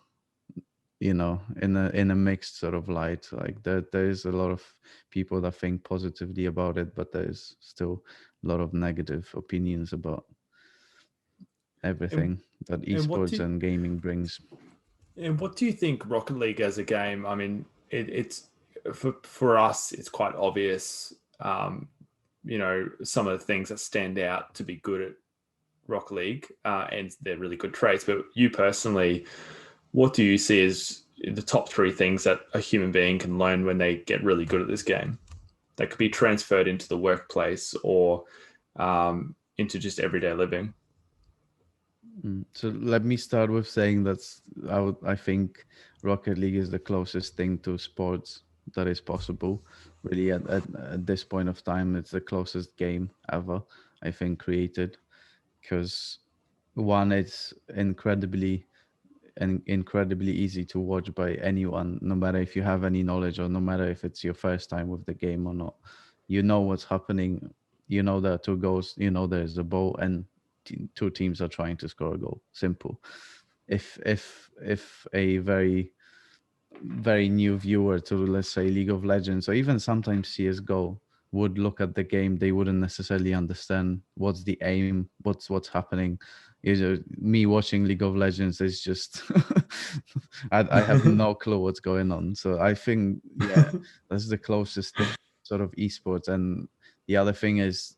in a mixed sort of light. Like, there is a lot of people that think positively about it, but there's still a lot of negative opinions about everything that esports and gaming brings. And what do you think Rocket League as a game? I mean, it's for us, it's quite obvious. Some of the things that stand out to be good at Rocket League, and they're really good traits. But you personally, what do you see as the top 3 things that a human being can learn when they get really good at this game, that could be transferred into the workplace or into just everyday living? So let me start with saying I think Rocket League is the closest thing to sports that is possible. Really, at this point of time, it's the closest game ever, I think, created, because one, it's incredibly easy to watch by anyone, no matter if you have any knowledge, or no matter if it's your first time with the game or not. You know what's happening. There are 2 goals. There's a ball, and 2 teams are trying to score a goal. Simple. If a very new viewer to, let's say, League of Legends, or even sometimes CS:GO, would look at the game, they wouldn't necessarily understand what's the aim, what's happening. Me watching League of Legends is just I have no clue what's going on. So I think, yeah, that's the closest thing, sort of esports. And the other thing is,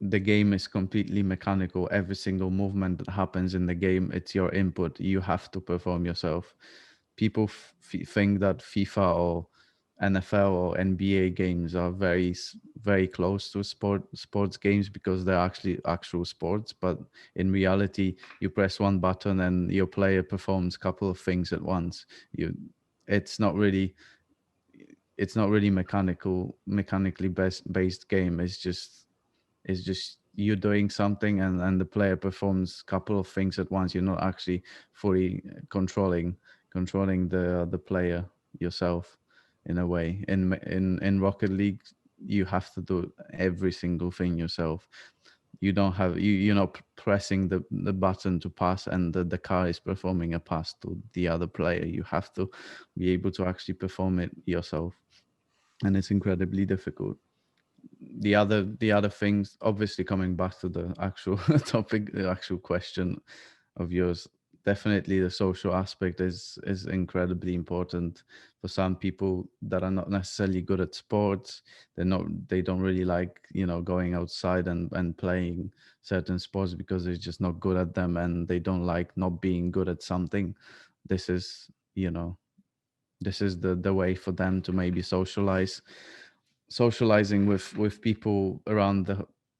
the game is completely mechanical. Every single movement that happens in the game, it's your input. You have to perform yourself. People think that FIFA or NFL or NBA games are very, very close to sports games, because they're actually actual sports. But in reality, you press one button and your player performs a couple of things at once. It's not really mechanically based game. It's just you doing something, and the player performs a couple of things at once. You're not actually fully controlling the player yourself, in a way. In Rocket League, you have to do every single thing yourself. you don't have pressing the button to pass, and the car is performing a pass to the other player. You have to be able to actually perform it yourself, and it's incredibly difficult. The other things, obviously, coming back to the actual topic, the actual question of yours, definitely the social aspect is incredibly important for some people that are not necessarily good at sports. They don't really like going outside and playing certain sports because they're just not good at them, and they don't like not being good at something. This is the way for them to maybe socializing with people around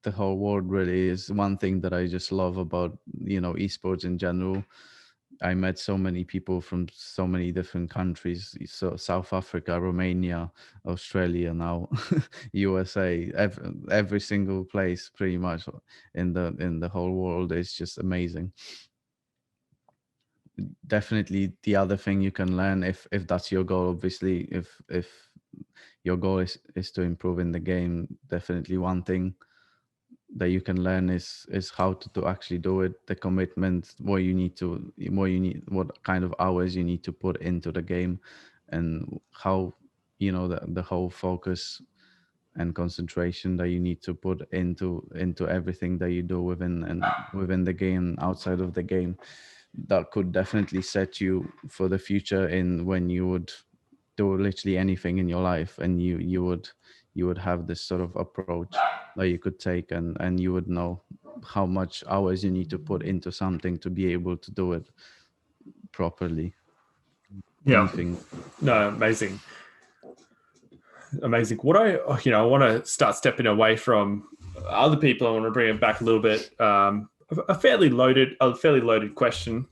the whole world. Really is one thing that I just love about esports in general. I met so many people from so many different countries, so South Africa, Romania, Australia, now USA, every single place pretty much in the whole world is just amazing. Definitely the other thing you can learn, if that's your goal, obviously, if your goal is to improve in the game, definitely one thing that you can learn is how to actually do it, the commitment, what kind of hours you need to put into the game, and how the whole focus and concentration that you need to put into everything that you do within the game, outside of the game. That could definitely set you for the future in when you would do literally anything in your life, and you would have this sort of approach that you could take, and you would know how much hours you need to put into something to be able to do it properly. Yeah. Anything. No, amazing. What I want to start stepping away from other people. I want to bring it back a little bit. A fairly loaded question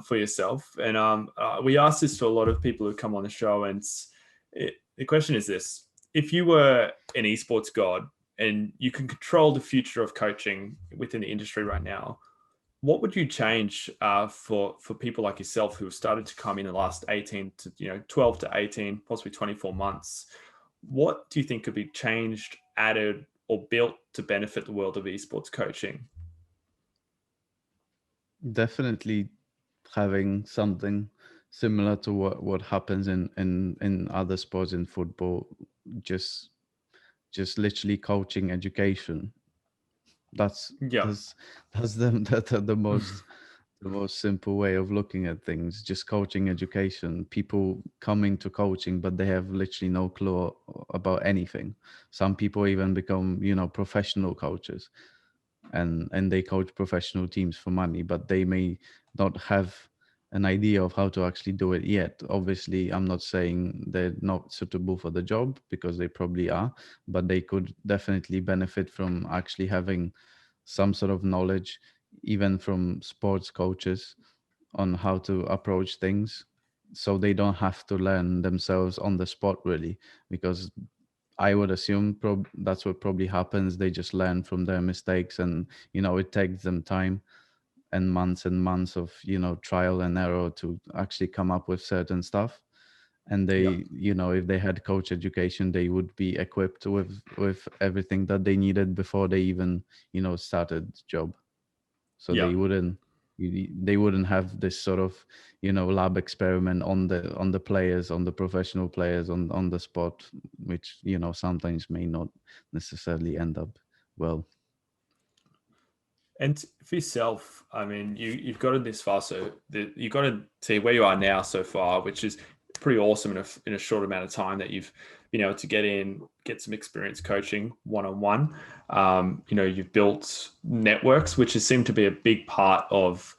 for yourself, and we ask this to a lot of people who come on the show, and the question is this: if you were an esports god and you can control the future of coaching within the industry right now, what would you change for people like yourself who have started to come in the last 18 to 12 to 18, possibly 24 months? What do you think could be changed, added, or built to benefit the world of esports coaching? Definitely having something similar to what happens in other sports, in football, just literally coaching education. That's Yeah. that's that's the most simple way of looking at things. Just coaching education, people coming to coaching but they have literally no clue about anything. Some people even become professional coaches, and they coach professional teams for money, but they may not have an idea of how to actually do it yet. Obviously, I'm not saying they're not suitable for the job, because they probably are, but they could definitely benefit from actually having some sort of knowledge, even from sports coaches, on how to approach things, so they don't have to learn themselves on the spot, really. Because I would assume that's what probably happens. They just learn from their mistakes, and it takes them time and months of trial and error to actually come up with certain stuff. And Yeah. they, if they had coach education, they would be equipped with everything that they needed before they even started the job. So Yeah. they wouldn't have this sort of lab experiment on the players, on the professional players, on the spot, which sometimes may not necessarily end up well. And for yourself, I mean, you've gotten this far, so you've got to see where you are now so far, which is pretty awesome in a short amount of time that you've been able to get some experience coaching one-on-one. You've built networks, which has seemed to be a big part of,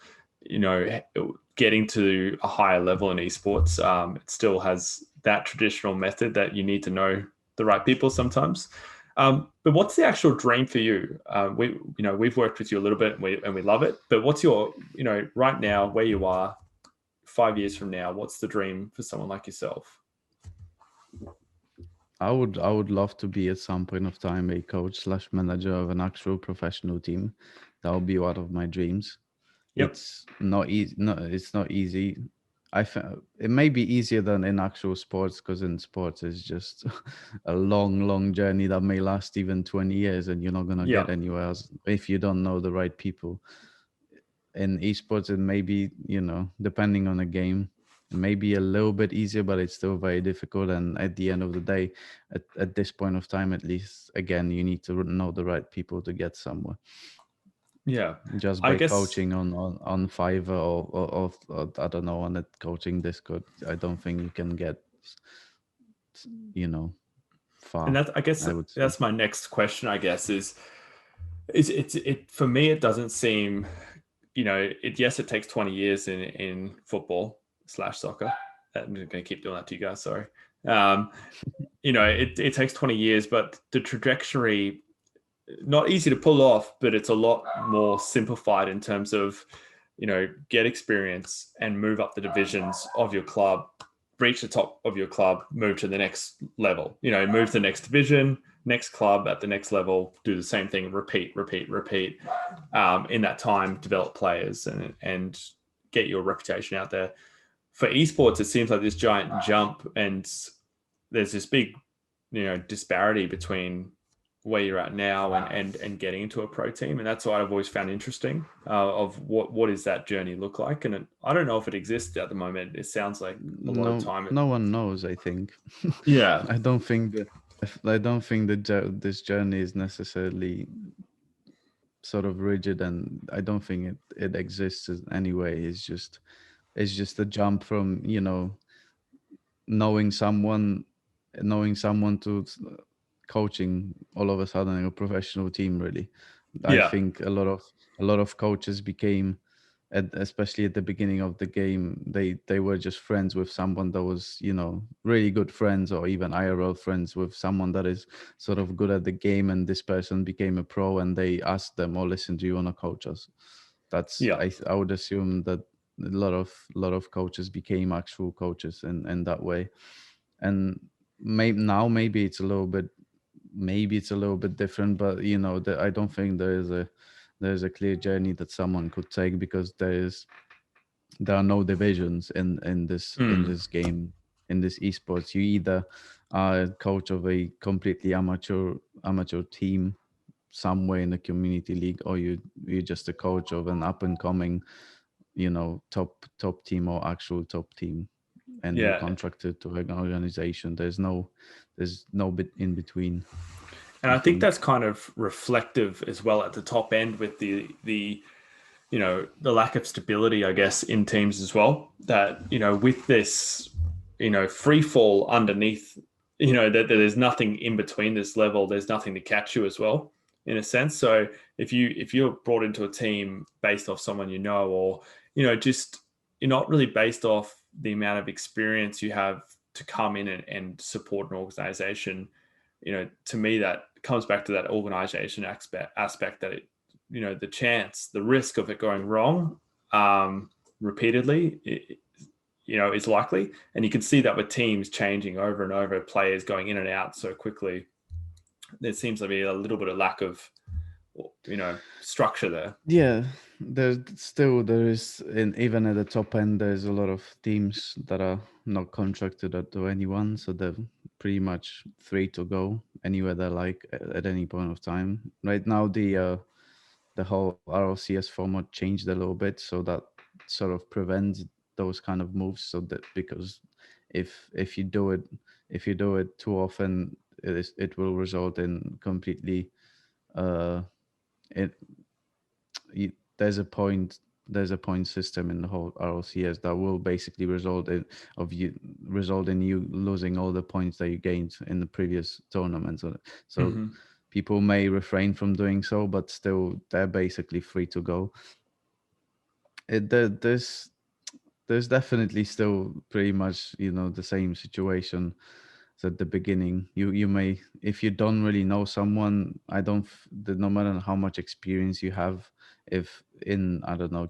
getting to a higher level in esports. It still has that traditional method that you need to know the right people sometimes. But what's the actual dream for you? We've worked with you a little bit, and we love it. But what's your, right now, where you are, 5 years from now? What's the dream for someone like yourself? I would love to be at some point of time a coach/manager of an actual professional team. That would be one of my dreams. Yep. It's not easy. No, it's not easy. it may be easier than in actual sports, because in sports it's just a long journey that may last even 20 years, and you're not going to Yeah. get anywhere else if you don't know the right people. In esports, it may be, depending on the game, it may be a little bit easier, but it's still very difficult. And at the end of the day, at this point of time, at least, again, you need to know the right people to get somewhere. Yeah. Just I by guess, coaching on Fiverr, or I don't know, on a coaching Discord, I don't think you can get, you know, and far, that's, I guess I would say. that's my next question, I guess, is it for me, it doesn't seem, yes, it takes 20 years in football slash soccer. I'm going to keep doing that to you guys. Sorry. Um, it takes 20 years, but the trajectory, not easy to pull off, but it's a lot more simplified in terms of, get experience and move up the divisions of your club, reach the top of your club, move to the next level, move to the next division, next club at the next level, do the same thing, repeat. In that time, develop players and get your reputation out there. For esports, it seems like this giant jump, and there's this big, disparity between where you're at now and getting into a pro team, and that's what I've always found interesting, of what does that journey look like. And I don't know if it exists at the moment. It sounds like a lot of No, time. no one knows, I think. Yeah, I don't think that this journey is necessarily sort of rigid, and I don't think it exists anyway. It's just a jump from, knowing someone to coaching all of a sudden a professional team, really. I yeah, think a lot of coaches became, especially at the beginning of the game, they were just friends with someone that was, really good friends, or even IRL friends with someone that is sort of good at the game, and this person became a pro, and they asked them, "Oh, listen, do you want to coach us?" That's yeah, I would assume that a lot of coaches became actual coaches in that way. And maybe it's a little bit, different, but I don't think there's a clear journey that someone could take, because there are no divisions in this game, in this esports. You either are a coach of a completely amateur team somewhere in the community league, or you're just a coach of an up and coming, top team, or actual top team, and you're yeah. contracted to an organization. There's no bit in between, And I I think think. that's kind of reflective as well at the top end, with the lack of stability, I guess, in teams as well. That, with this, free fall underneath, that there's nothing in between this level. There's nothing to catch you as well, in a sense. So if you're brought into a team based off someone, or, just, you're not really based off the amount of experience you have to come in and support an organization. To me, that comes back to that organization aspect, that the risk of it going wrong, repeatedly, is likely. And you can see that with teams changing over and over, players going in and out so quickly. There seems to be a little bit of lack of, structure there. Yeah, there is, and even at the top end, there's a lot of teams that are not contracted to anyone, so they're pretty much free to go anywhere they like at any point of time. Right now, the whole RLCS format changed a little bit, so that sort of prevents those kind of moves. So that, because if you do it too often, it will result in completely, uh it you, there's a point system in the whole RLCS that will basically result in you losing all the points that you gained in the previous tournament. So Mm-hmm. people may refrain from doing so, but still they're basically free to go. There's definitely still pretty much, the same situation as at the beginning. You may, if you don't really know someone, no matter how much experience you have, if in, I don't know,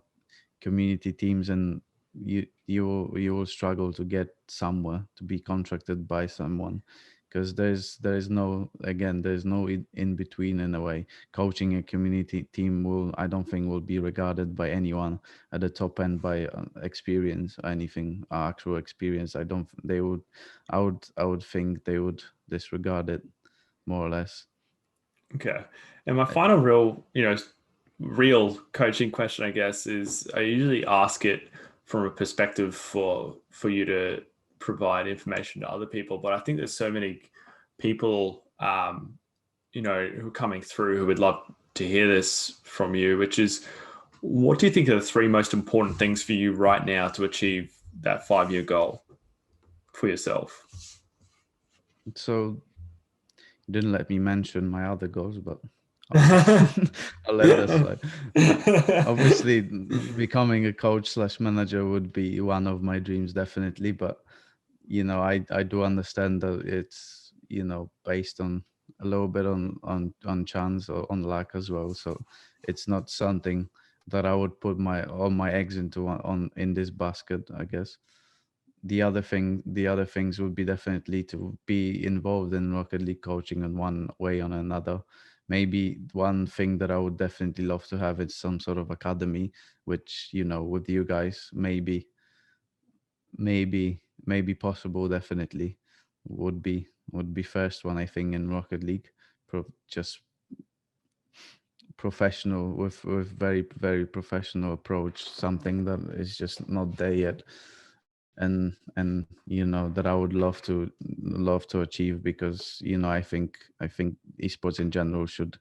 community teams, and you will struggle to get somewhere to be contracted by someone, because there's no in between in a way. Coaching a community team I don't think will be regarded by anyone at the top end by experience or anything, actual experience. I would think they would disregard it more or less. Okay. And my final real coaching question, I guess, is I usually ask it from a perspective for you to provide information to other people. But I think there's so many people, who are coming through who would love to hear this from you, which is, what do you think are the 3 most important things for you right now to achieve that 5-year goal for yourself? So you didn't let me mention my other goals, but I'll let that slide. Obviously, becoming a coach / manager would be one of my dreams, definitely. But I do understand that it's based on a little bit on chance or on luck as well. So it's not something that I would put all my eggs into in this basket, I guess. The other things would be definitely to be involved in Rocket League coaching in one way or another. Maybe one thing that I would definitely love to have is some sort of academy, which with you guys maybe possible. Definitely would be first one, I think, in Rocket League. Just professional with very very professional approach, something that is just not there yet, and that I would love to achieve, because I think esports in general should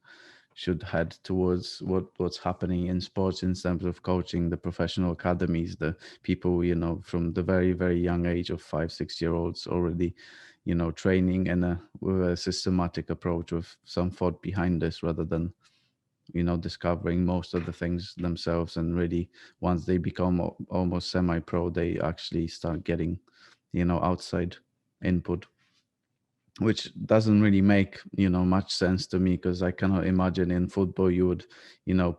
head towards what's happening in sports in terms of coaching, the professional academies, the people from the very very young age of 5-6-year-olds already training with a systematic approach with some thought behind this, rather than discovering most of the things themselves. And really, once they become almost semi-pro, they actually start getting outside input, which doesn't really make much sense to me, because I cannot imagine in football you would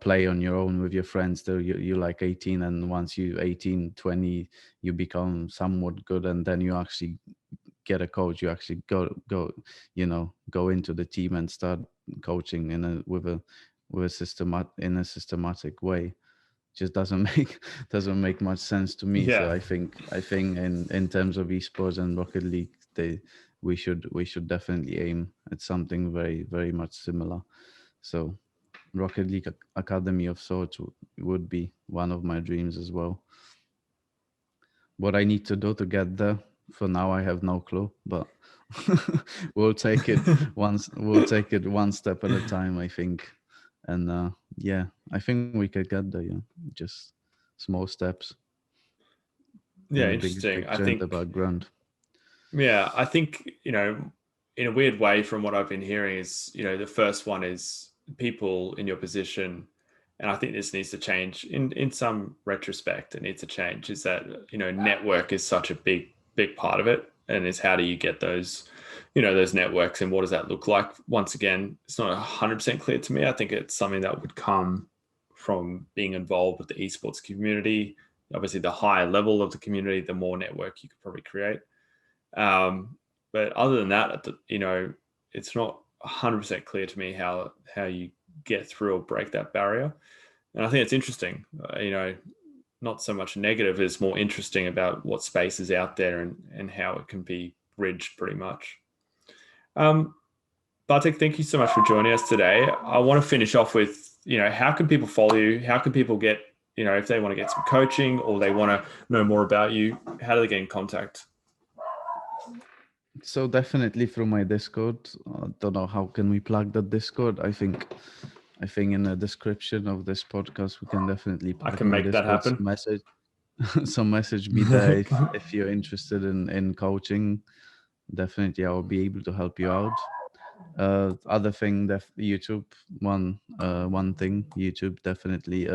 play on your own with your friends till you're like 18, and once you 18, 20, you become somewhat good, and then you actually get a coach. You actually go into the team and start coaching with a systematic way. Just doesn't make much sense to me. Yeah. So I think in terms of esports and Rocket League, we should definitely aim at something very very much similar. So Rocket League Academy of sorts would be one of my dreams as well. What I need to do to get there, for now I have no clue, but we'll take it one step at a time, I think. And yeah, I think we could get there. Yeah, just small steps. Yeah, In the big interesting. picture, in the background. Yeah, I think, in a weird way, from what I've been hearing, is, the first one is people in your position, and I think this needs to change in some retrospect. It needs to change, is that, network is such a big part of it. And is, how do you get those, those networks, and what does that look like? Once again, it's not 100% clear to me. I think it's something that would come from being involved with the esports community. Obviously, the higher level of the community, the more network you could probably create. But other than that, it's not 100% clear to me how you get through or break that barrier. And I think it's interesting, not so much negative, as more interesting about what space is out there and how it can be bridged pretty much. Bartek, thank you so much for joining us today. I want to finish off with, how can people follow you? How can people get, if they want to get some coaching or they want to know more about you, how do they get in contact? So definitely through my Discord. Don't know how can we plug that Discord. I think in the description of this podcast we can definitely plug I can make that happen. Message. So message me there if you're interested in coaching. Definitely I will be able to help you out. Other thing, YouTube, one thing, YouTube definitely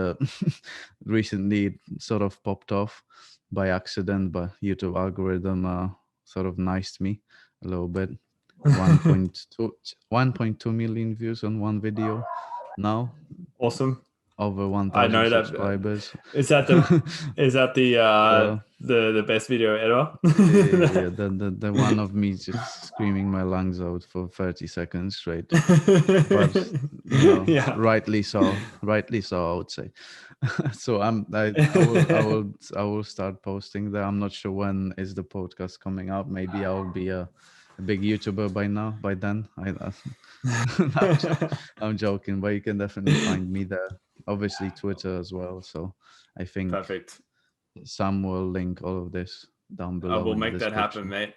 recently it sort of popped off by accident, but YouTube algorithm sort of niced me a little bit. 1.2 million views on one video now. Awesome. over I 1,000 know that. subscribers. Is that So, the best video ever? yeah, the one of me just screaming my lungs out for 30 seconds straight. But Yeah. rightly so, I would say. So I will start posting there. I'm not sure when is the podcast coming out. Maybe I'll be a big YouTuber by then. I'm joking, but you can definitely find me there. Obviously Twitter as well. So I think Perfect. Sam will link all of this down below We'll in the make that happen, description. mate.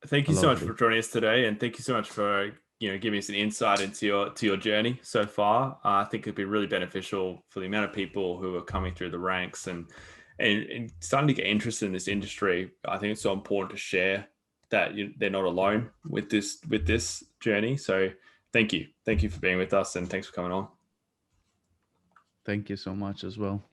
Thank you so much Lovely. for joining us today, and thank you so much for giving us an insight into your journey so far. I think it'd be really beneficial for the amount of people who are coming through the ranks and starting to get interested in this industry. I think it's so important to share that they're not alone with this journey. So thank you for being with us, and thanks for coming on. Thank you so much as well.